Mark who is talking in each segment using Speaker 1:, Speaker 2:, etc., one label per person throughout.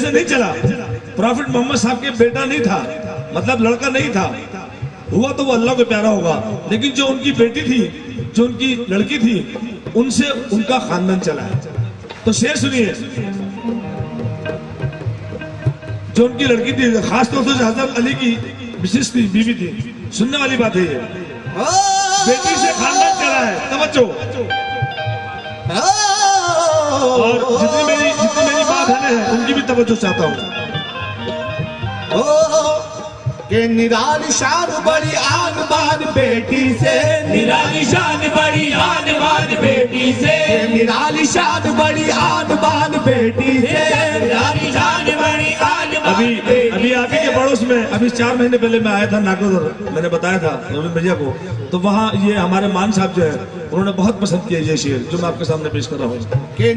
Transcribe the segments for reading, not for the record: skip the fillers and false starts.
Speaker 1: से नहीं चला। प्रॉफिट मोहम्मद साहब के बेटा नहीं था, मतलब लड़का नहीं था, हुआ तो वो अल्लाह को प्यारा होगा, लेकिन जो उनकी बेटी थी, जो उनकी लड़की थी, उनसे उनका खानदान चला है। तो शेर सुनिए, जो उनकी लड़की थी, खासतौर से हजरत अली की विशिष्ट बीवी थी, सुनने वाली बात है ये, बेटी से खानदान चला है। तवज्जो। और जितनी मेरी बात है उनकी भी तवज्जो चाहता हूँ।
Speaker 2: के निराली शान बड़ी आन बान बेटी से,
Speaker 3: निराली शान बड़ी आन बान बेटी से,
Speaker 2: निराली शान बड़ी आन बान बेटी से,
Speaker 3: निराली शान बड़ी आन बान
Speaker 1: अभी आप ही के पड़ोस में अभी 4 महीने पहले मैं आया था नागौर, मैंने बताया था रविंद्र भैया को, तो वहाँ ये हमारे मान साहब जो है उन्होंने बहुत पसंद किया ये शेर जो मैं आपके सामने पेश कर रहा हूँ
Speaker 2: के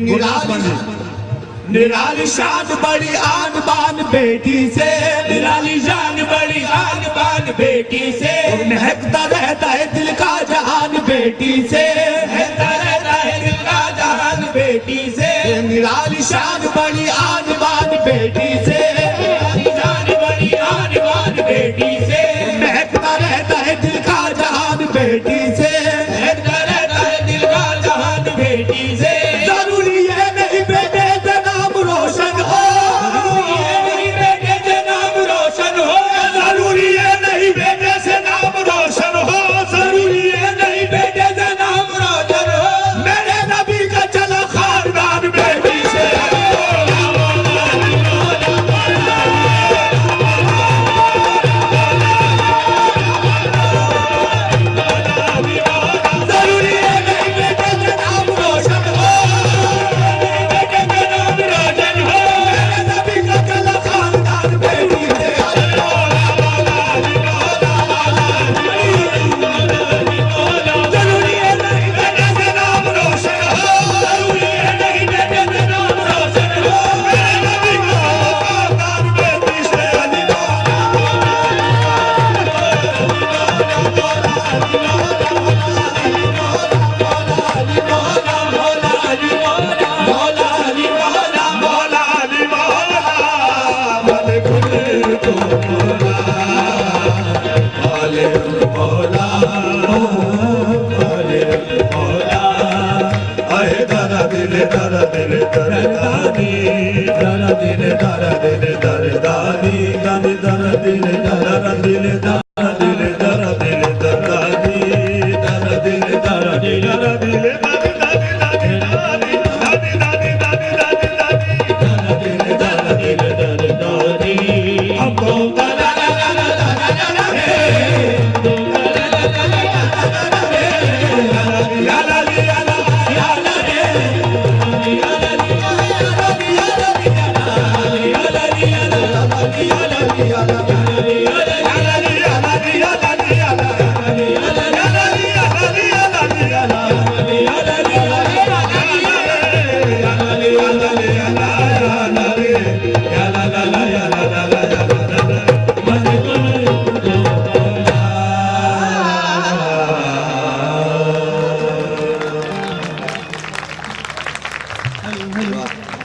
Speaker 2: निराली शान बड़ी आन बान बेटी से,
Speaker 3: निराली शान बड़ी आन बान बेटी से,
Speaker 2: महकता रहता है दिल का जहान बेटी से,
Speaker 3: महकता रहता है दिल का जहान बेटी से,
Speaker 2: निराली शान बड़ी आन बान बेटी से,
Speaker 3: निराली शान बड़ी आन बान बेटी से,
Speaker 2: महकता रहता है दिल का जहान बेटी से,
Speaker 3: महकता रहता है दिल का जहान बेटी से।
Speaker 2: जरूरी है नहीं बेटे से नाम रोशन हो,
Speaker 3: नहीं बेटे से नाम रोशन हो,
Speaker 2: जरूरी है नहीं बेटे से नाम रोशन हो,
Speaker 3: जरूरी है नहीं बेटे से नाम रोशन हो,
Speaker 2: मेरे नबी का चला खानदान बेटी से। जरूरी है नहीं बेटे से नाम रोशन हो,
Speaker 3: बेटे से नाम रोशन हो,
Speaker 2: मेरे नबी का चला खानदान बेटी से। जरूरी है नहीं बेटे से नाम रोशन हो,
Speaker 3: जरूरी है नहीं बेटे से नाम रोशन हो,
Speaker 2: मेरे नबी का खानदान बेटी से। मौला अली मौला वाले खुद को वाले मौला वाले मौला आए दरा दिल दरदानी दरा दिल दरदानी गाने दरा दिल दरदानी दरा दिल दरदानी दरा दिल दरदानी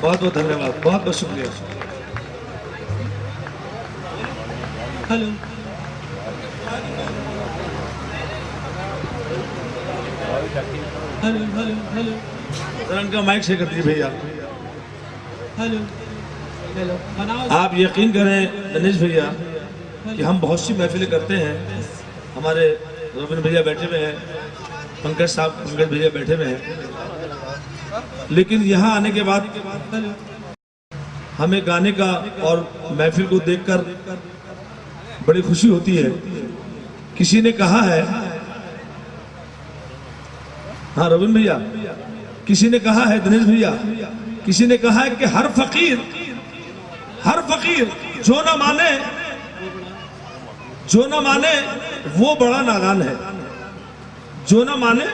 Speaker 2: बहुत बहुत धन्यवाद, बहुत बहुत शुक्रिया।
Speaker 3: Hello hello hello hello
Speaker 1: sir इनका माइक से कर दीजिए भैया।
Speaker 3: हेलो हेलो बनाओ।
Speaker 1: आप यकीन करें दनेश भैया कि हम बहुत सी महफिलें करते हैं, हमारे रविंद्र भैया बैठे हुए हैं, पंकज भैया बैठे हुए हैं, लेकिन यहाँ आने के बाद हमें गाने का और महफिल को देखकर बड़ी खुशी होती है। किसी ने कहा है, हाँ रविंद्र भैया, किसी ने कहा है दिनेश भैया, किसी ने कहा है कि हर फकीर जो ना माने वो बड़ा नादान है, जो ना माने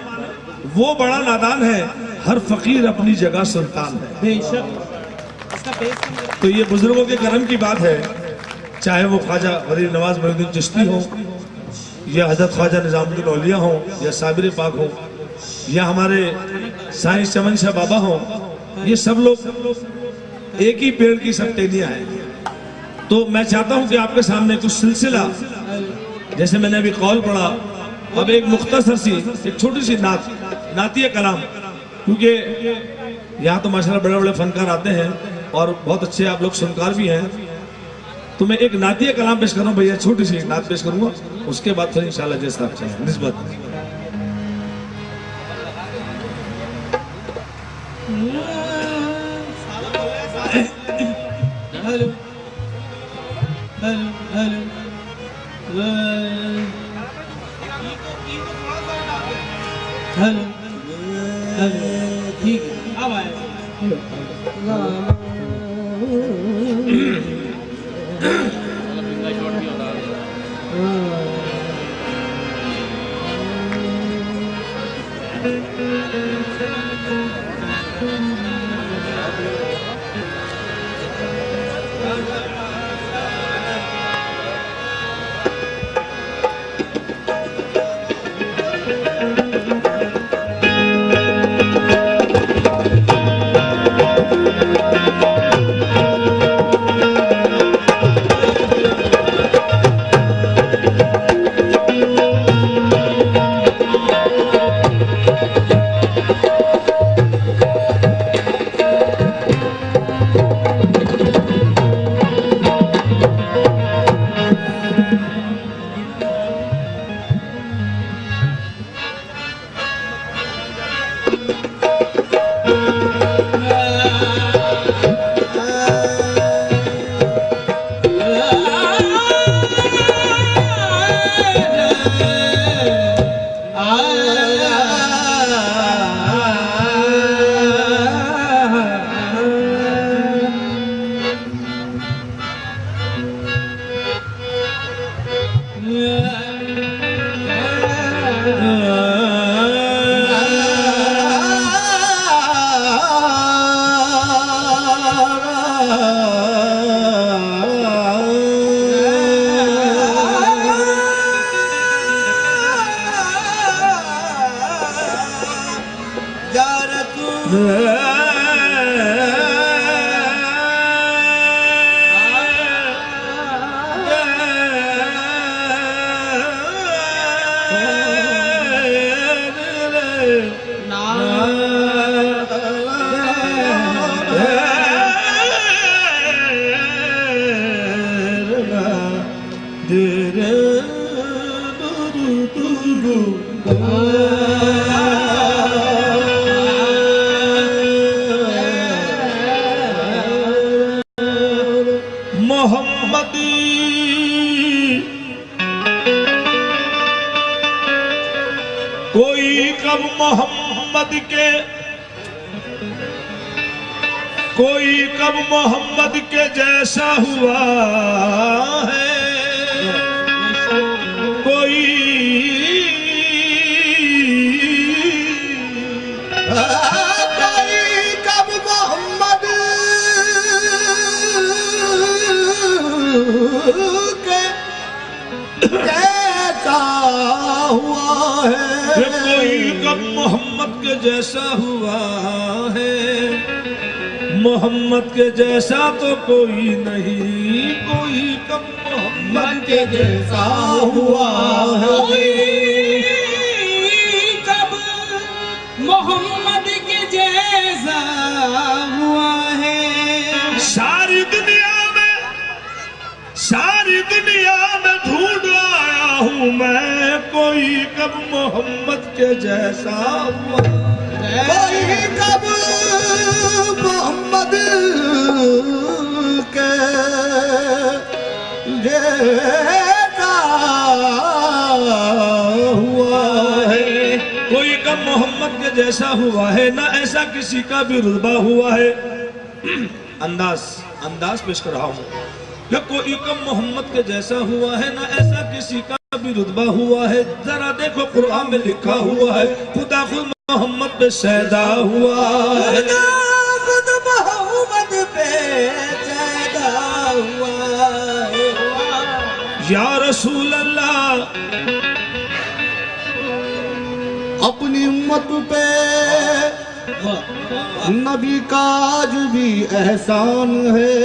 Speaker 1: वो बड़ा नादान है, हर फकीर अपनी जगह सुल्तान है।
Speaker 3: बेशक इसका बेस
Speaker 1: तो ये बुजुर्गों के करम की बात है, चाहे वो ख्वाजा गरीब नवाज मोइनुद्दीन चिश्ती हो, या हजरत ख्वाजा निजामुद्दीन औलिया हो, या साबिर पाक हो, या हमारे साईं चमन शाह बाबा हो, ये सब लोग एक ही पेड़ की सब टहनियां हैं। तो मैं चाहता हूं कि आपके सामने कुछ सिलसिला, जैसे मैंने अभी कौल पढ़ा, अब एक मुख्तसर सी एक छोटी सी नातिया कलाम, क्योंकि यहाँ तो माशाल्लाह बड़े बड़े फनकार आते हैं और बहुत अच्छे आप लोग सुनकार भी हैं। तो मैं एक नातिया कलाम पेश करूँ भैया, छोटी सी एक नात पेश करूंगा, उसके बाद फिर इंशाल्लाह जैसा आप चाहें निस्बत।
Speaker 3: Hello hello hello hello hello ठीक है अब आए।
Speaker 1: कोई कब मोहम्मद के जैसा हुआ है, कोई
Speaker 2: कब मोहम्मद के जैसा हुआ है,
Speaker 1: कोई कब मोहम्मद के जैसा हुआ है। मोहम्मद के जैसा तो कोई नहीं, कोई कब मोहम्मद के जैसा हुआ है,
Speaker 3: कब मोहम्मद के जैसा हुआ है।
Speaker 1: सारी दुनिया में ढूंढ आया हूँ मैं, कोई कब मोहम्मद के जैसा हुआ,
Speaker 2: कोई कब मोहम्मद के जैसा हुआ है,
Speaker 1: कोई कब मोहम्मद के जैसा हुआ है, ना ऐसा किसी का भी रुतबा हुआ है। अंदाज पेश कर रहा हूँ कि कोई कब मोहम्मद के जैसा हुआ है, ना ऐसा किसी का भी रुतबा हुआ है। जरा देखो कुरान में लिखा हुआ है, खुदा खुद मोहम्मद पे सैदा हुआ है,
Speaker 2: खुद मोहम्मद पे पैदा हुआ है।
Speaker 1: या रसूल अल्लाह
Speaker 2: अपनी उम्मत पे नबी का आज भी एहसान है,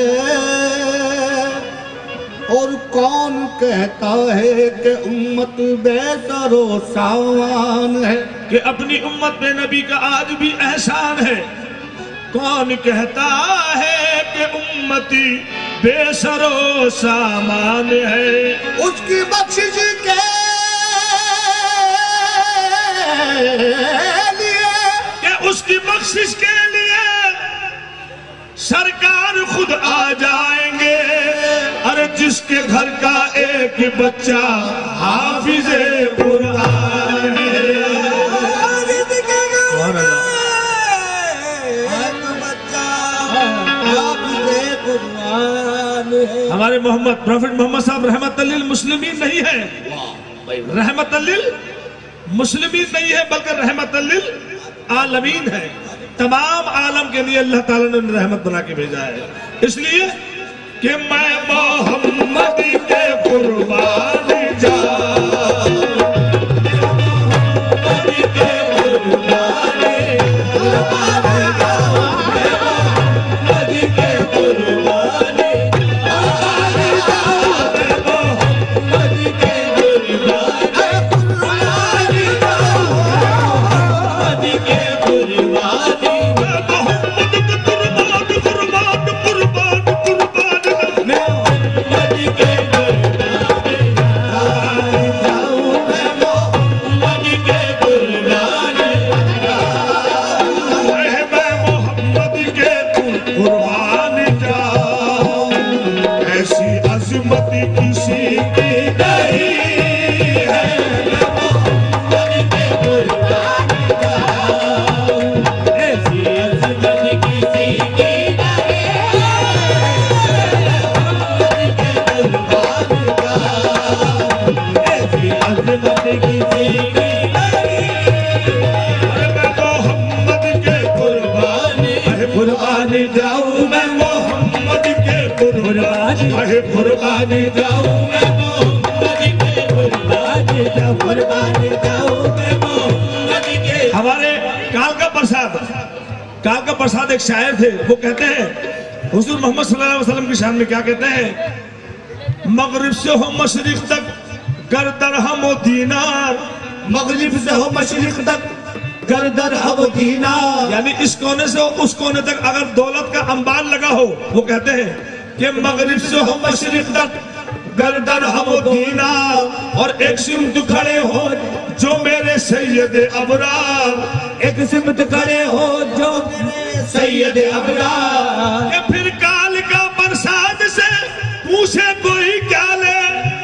Speaker 2: और कौन कहता है कि उम्मत बेसरो सामान है।
Speaker 1: कि अपनी उम्मत पे नबी का आज भी एहसान है। कौन कहता है कि उम्मती बेसरो सामान है।
Speaker 2: उसकी बख्शिश के लिए,
Speaker 1: कि उसकी बख्शिश के लिए सरकार खुद आ जाएंगे। अरे जिसके घर का एक बच्चा हाफिज़े कुरान है। हमारे मोहम्मद प्रॉफिट मोहम्मद साहब रहमतुल लिल मुस्लिमीन नहीं है, रहमतुल लिल मुस्लिमीन नहीं है, बल्कि रहमतुल लिल आलमीन है। तमाम आलम के लिए अल्लाह ताला ने उन्हें रहमत बना के भेजा है। इसलिए कि मैं मोहम्मद के कुर्बान जाऊं, हमारे काल का प्रसाद एक शायर थे, वो कहते हैं हुजूर मोहम्मद सल्लल्लाहु अलैहि वसल्लम की शान में क्या कहते हैं। मगरिब से हो मशरिक तक गर दरहम व दीनार,
Speaker 2: मगरिब से हो मशरिक तक गर दरहम व दीनार,
Speaker 1: यानी इस कोने से उस कोने तक अगर दौलत का अंबार लगा हो, वो कहते हैं कि मगरिब से हो मशरिक तक गर दरहम व दीनार, और एक सिमत खड़े हो जो मेरे सैयद अबरार,
Speaker 2: एक सिमत खड़े हो जो सैयद अबरार।
Speaker 1: कि फिर काल का प्रसाद से पूछे कोई क्या ले,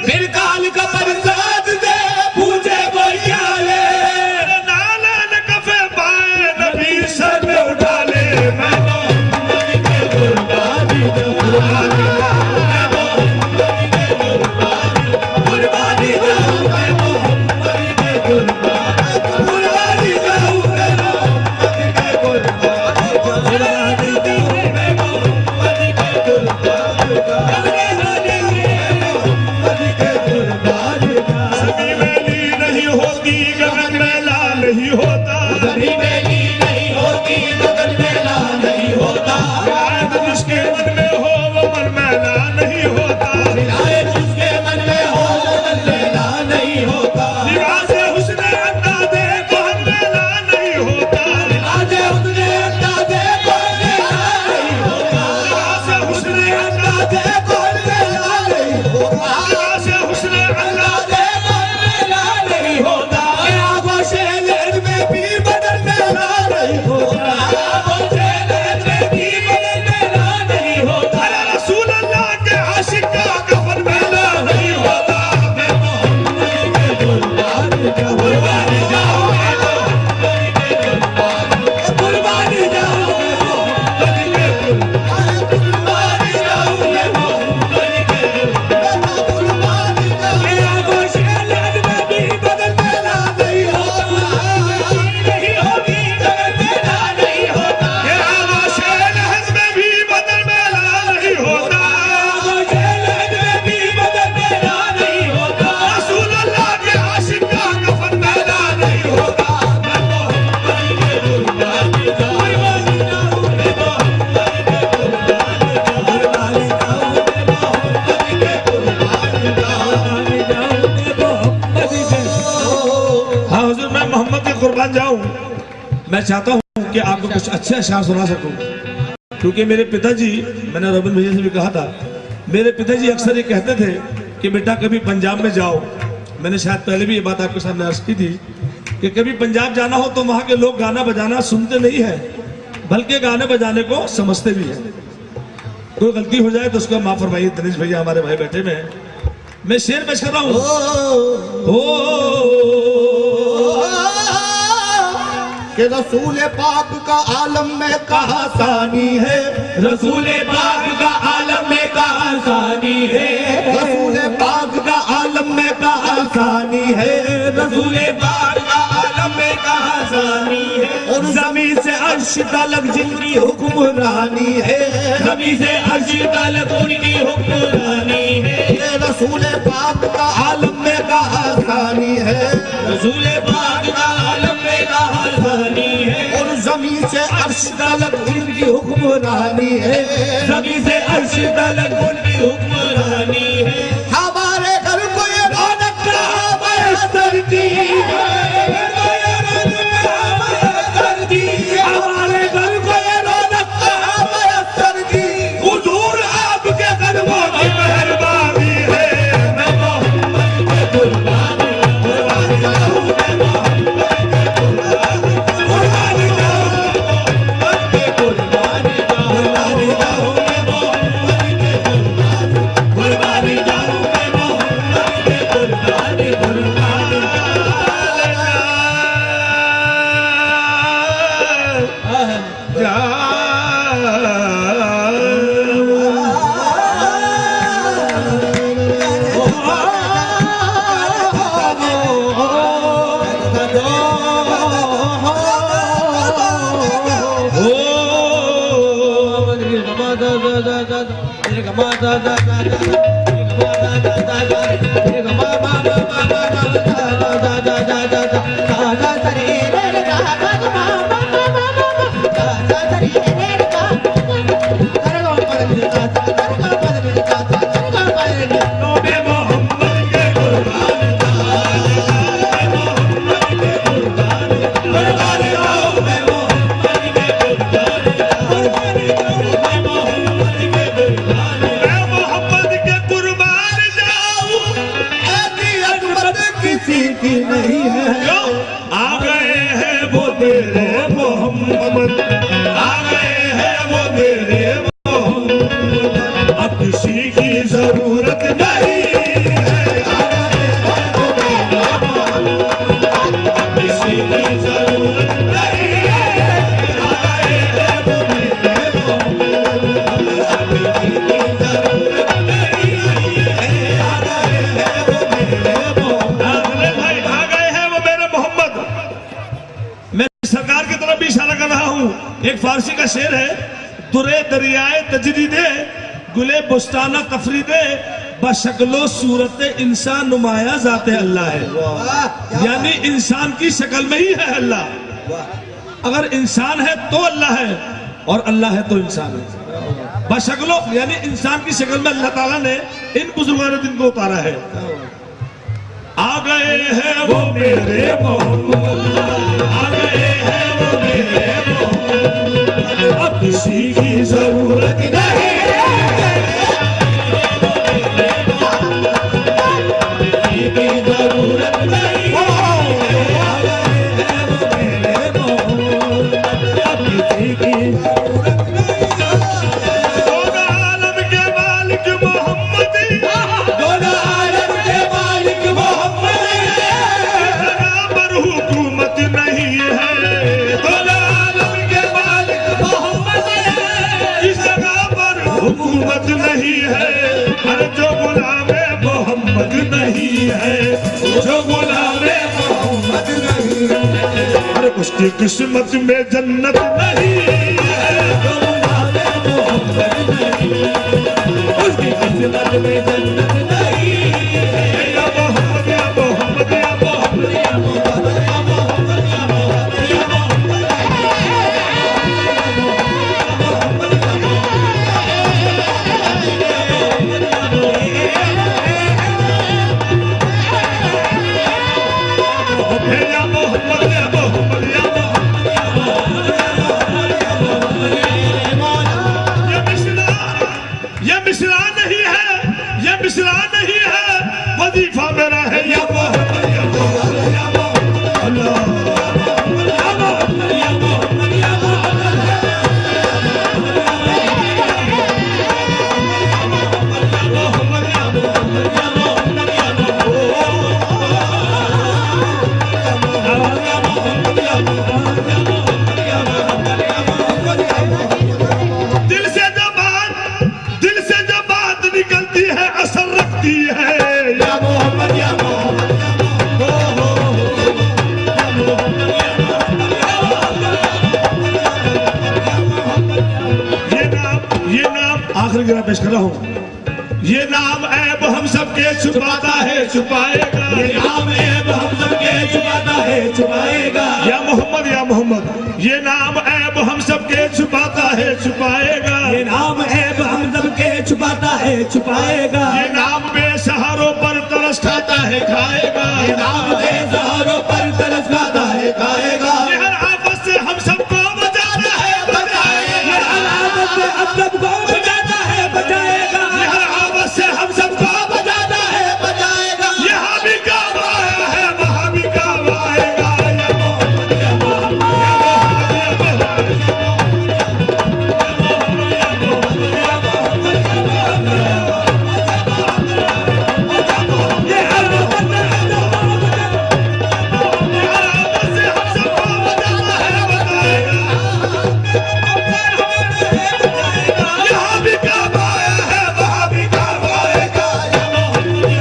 Speaker 2: फिर काल का प्रसाद से पूछे कोई क्या ले,
Speaker 1: नाले न कफे पाए नबी सर में उठा ले। मैं मोहम्मद के कुर्बानी दूं, कुर्बानी नहीं मैं चाहता हूँ कि आपको कुछ अच्छे अशआर सुना सकूं, क्योंकि मेरे पिताजी, मैंने रोबिन भैया से भी कहा था, मेरे पिताजी अक्सर ये कहते थे कि बेटा कभी पंजाब में जाओ। मैंने शायद पहले भी ये बात आपके सामने अर्ज की थी कि कभी पंजाब जाना हो तो वहां के लोग गाना बजाना सुनते नहीं है, बल्कि गाने बजाने को समझते भी है। कोई गलती हो जाए तो उसको माफ फरमाइए। दिनेश भैया हमारे भाई बैठे में हैं, मैं शेर पेश कर रहा हूँ।
Speaker 2: कि रसूल पाक का आलम में कहा सानी है,
Speaker 3: रसूल पाक का आलम में कहा सानी है,
Speaker 2: रसूल पाक का आलम में कहा सानी है,
Speaker 3: रसूल पाक का आलम में कहा सानी है।
Speaker 2: और जमीन से अर्श तलक जिनकी हुक्मरानी है,
Speaker 3: जमीन से अर्श तलक उनकी हुक्मरानी है।
Speaker 2: ये रसूल पाक का आलम में कहा सानी है,
Speaker 3: रसूल पाक का आलम में कहा सानी है।
Speaker 2: और जमीन से अर्श तलक उनकी हुक्मरानी है,
Speaker 3: जमीन से अर्श तलक उनकी हुक्मरानी है।
Speaker 2: हमारे घर को ये रौनक
Speaker 3: बयस्तर दी, हमारे घर को ये रौनक
Speaker 2: बयस्तर दी।
Speaker 3: हुजूर आपके कदमों की मेहरबानी है। मैं मोहम्मद के कुर्बानी कुर्बानी जाऊं, मैं मोहम्मद के कुर्बानी मोहम्मद के कुर्बानी जाऊं, मैं मोहम्मद के कुर्बानी जाऊं, मैं मोहम्मद के कुर्बानी कुर्बानी
Speaker 2: की नहीं है।
Speaker 1: आ गए हैं वो मेरे मोहम्मद,
Speaker 3: आ गए हैं वो मेरे मोहम्मद,
Speaker 1: अब किसी की जरूरत नहीं है।
Speaker 3: किसी की जरूरत नहीं है। आ गए हैं वो मेरे मोहम्मद, अब किसी की जरूरत नहीं है। आ गए हैं वो मेरे मोहम्मद।
Speaker 1: अरे भाई, आ गए हैं वो मेरे मोहम्मद। मैं सरकार की तरफ भी इशारा कर रहा हूँ। एक फारसी का शेर है, दुरे दरियाए तजरीदे गुले बुस्ताना तफरीदे बशक्लो सूरत इंसान नुमाया जाते अल्लाह है। यानी इंसान की शक्ल में ही है अल्लाह। अगर इंसान है तो अल्लाह है, और अल्लाह है तो इंसान है। बशक्लो यानी इंसान की शक्ल में अल्लाह ताला ने इन बुजुर्गान दिन को उतारा है। आ गए हैं वो मेरे मोहम्मद, आ गए हैं वो मेरे मोहम्मद, अब किसी की जरूरत नहीं है।
Speaker 3: किसी की जरूरत नहीं है। आ गए हैं वो मेरे मोहम्मद, अब किसी की जरूरत नहीं है।
Speaker 1: दोनों आलम के मालिक मोहम्मद,
Speaker 3: दोनों आलम के मालिक मोहम्मद
Speaker 1: जगह पर हुकूमत नहीं है।
Speaker 3: दोनों आलम के मालिक मोहम्मद
Speaker 1: इस जगह पर हुकूमत नहीं है। अरे जो गुलाम मोहम्मद नहीं है,
Speaker 3: जो गुलाम मोहम्मद नहीं है।
Speaker 1: अरे उसकी किस्मत में जन्नत नहीं है।
Speaker 3: जो गुलाम मोहम्मद नहीं है, उसकी किस्मत में जन्नत नहीं है।
Speaker 1: या मोहम्मद, या मोहम्मद, या मोहम्मद,
Speaker 3: या मोहम्मद, या मोहम्मद, या मोहम्मद, या मोहम्मद।
Speaker 1: या मोहम्मद, या मोहम्मद, या मोहम्मद, या मोहम्मद। मिसरा नहीं है, ये मिसरा नहीं है, वजीफा मेरा है या मोहम्मद या मोहम्मद या मोहम्मद अल्लाह या मोहम्मद या मोहम्मद या निकलती है असर रखती है या मोहम्मद या मोहम्मद ये नाम आखिरी गिरा पेश कर रहा हूँ। ये नाम ऐब हम सबके छुपाता है छुपाएगा, ये नाम ऐब हम सबके छुपाता है छुपाएगा या मोहम्मद या मोहम्मद। ये नाम ऐब हम सबके छुपाता है छुपाएगा,
Speaker 3: ये नाम ऐब हम सबके छुपाता है छुपाएगा।
Speaker 1: ये नाम बेसहारों पर तरस खाता है खाएगा,
Speaker 3: ये नाम बेसहारों पर तरस खाता है खाएगा।
Speaker 1: ये हर आफत से हम सबको बचाता है बचाएगा,
Speaker 3: ये हर आफत से हम सबको बचाता है बचाएगा।
Speaker 1: ये हर आफत से हम सबको
Speaker 3: बचाता है बचाएगा।
Speaker 1: यहाँ भी काम आया है वहाँ भी काम आएगा या मोहम्मद या मोहम्मद या मोहम्मद या मोहम्मद या मोहम्मद ये हर आफत से हम सबको बचाता है बचाएगा, यहाँ भी काम आया है वहाँ भी काम आएगा या मोहम्मद या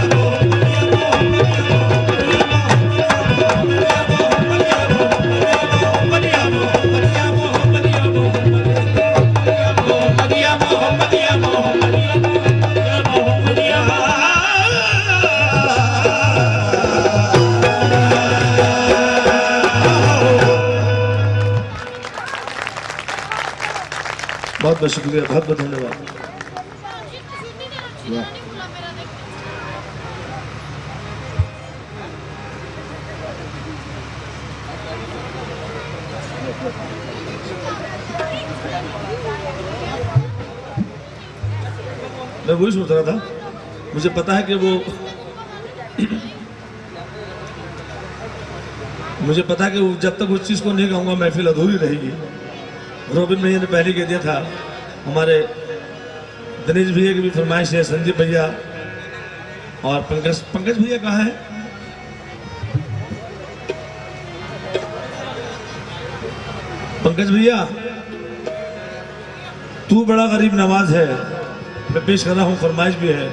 Speaker 1: बहुत बहुत शुक्रिया, बहुत बहुत धन्यवाद। मैं वही सोच रहा था, मुझे पता है कि वो मुझे पता है कि जब तक उस चीज को नहीं कहूंगा महफिल अधूरी रहेगी। रोबिन भैया ने पहले कह दिया था, हमारे दिनेश भैया की भी फरमाइश है, संदीप भैया और पंकज भैया कहाँ है? पंकज भैया तू बड़ा गरीब नवाज है, मैं पेश कर रहा हूँ, फरमाइश भी है।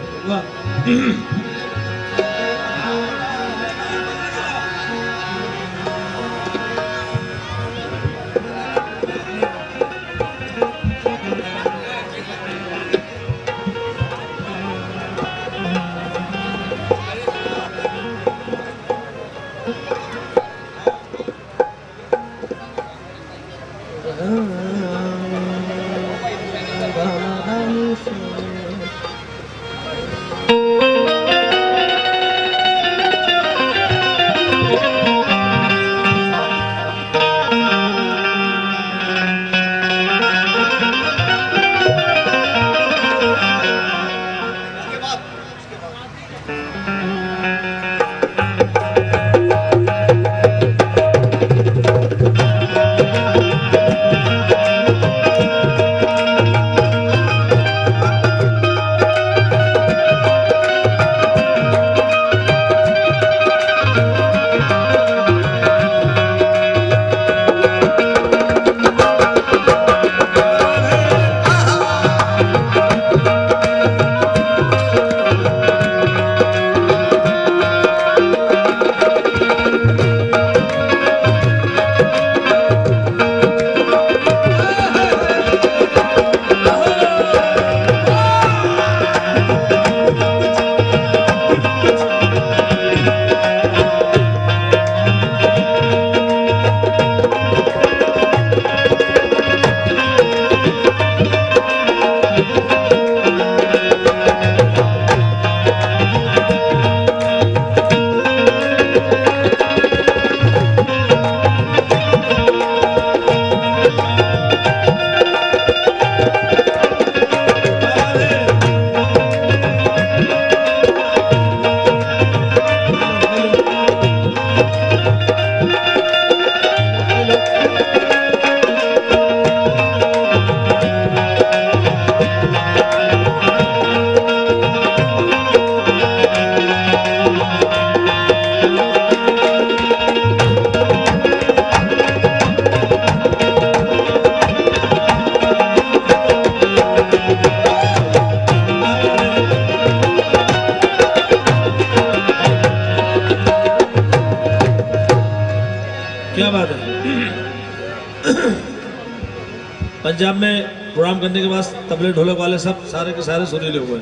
Speaker 1: पंजाब में प्रोग्राम करने के बाद तबले ढोलक वाले सब सारे के सारे सुरीले हुए।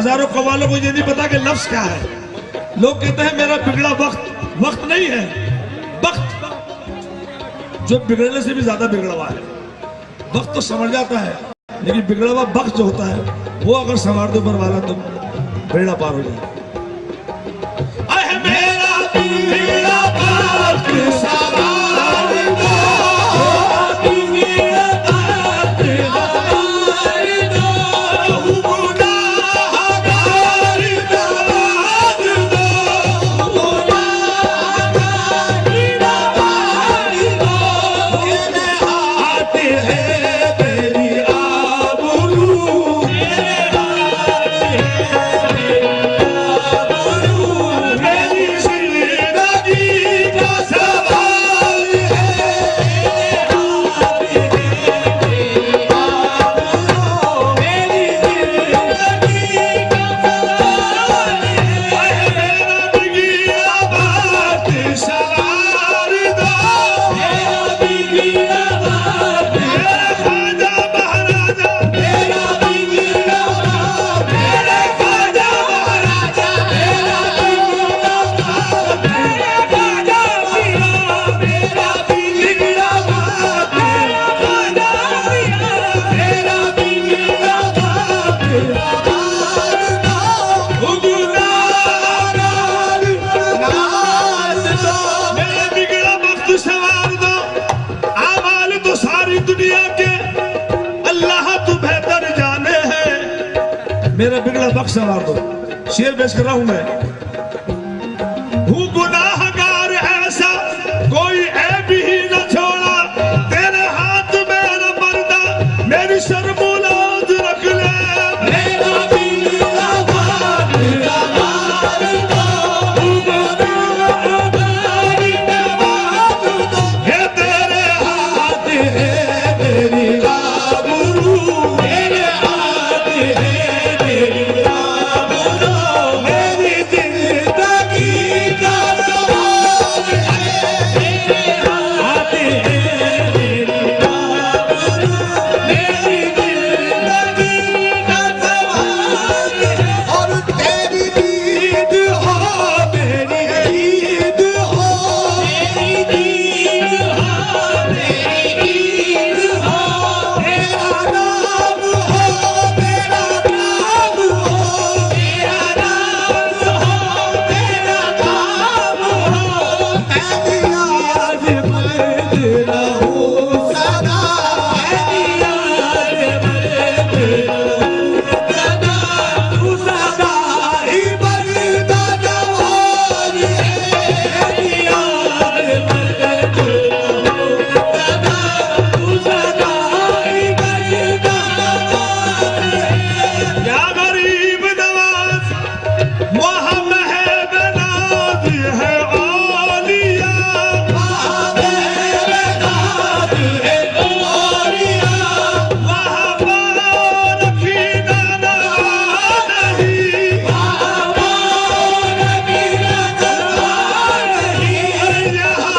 Speaker 1: हजारों कव्वालों को ये नहीं पता कि लफ्ज क्या है। लोग कहते हैं मेरा बिगड़ा वक्त, वक्त नहीं है वक्त, जो बिगड़ने से भी ज्यादा बिगड़ा हुआ है। वक्त तो समझ जाता है, लेकिन बिगड़ा हुआ वक्त जो होता है वो अगर संवार दो ऊपर वाला तो बेड़ा पार हो जाए।
Speaker 3: मेरा बिगड़ा वक्त सवार दो, बिगड़ा वक्त सवार दो, गुनाहगार नवाज दो, गुनाहगार नवाज दो। मेरे हाथ है मेरी आबरू, मेरे हाथ है मेरी जिंदगी का सवाल है। मेरे हाथ है मेरी आबरू, मेरी जिंदगी का सवाल है। मेरा बिगड़ा वक्त सवार दो, मेरा बिगड़ा वक्त, मेरे ख्वाजा महाराजा, मेरा बिगड़ा वक्त, मेरे ख्वाजा महाराजा, मेरा बिगड़ा वक्त, मेरे ख्वाजा पिया, मेरा बिगड़ा वक्त, मेरा ख्वाजा पिया, मेरा बिगड़ा वक्त सवार दो, गुनाहगार नवाज दो।
Speaker 1: मेरा बिगड़ा वक्त सवार दो, आमाल तो सारी दुनिया के अल्लाह तू बेहतर जाने है। मेरा बिगड़ा वक्त सवार दो। शेर पेश कर रहा हूं मैं। हूँ गुनाहगार ऐसा कोई ऐब ही न छोड़ा, तेरे हाथ में न पर्दा, मेरी शर्म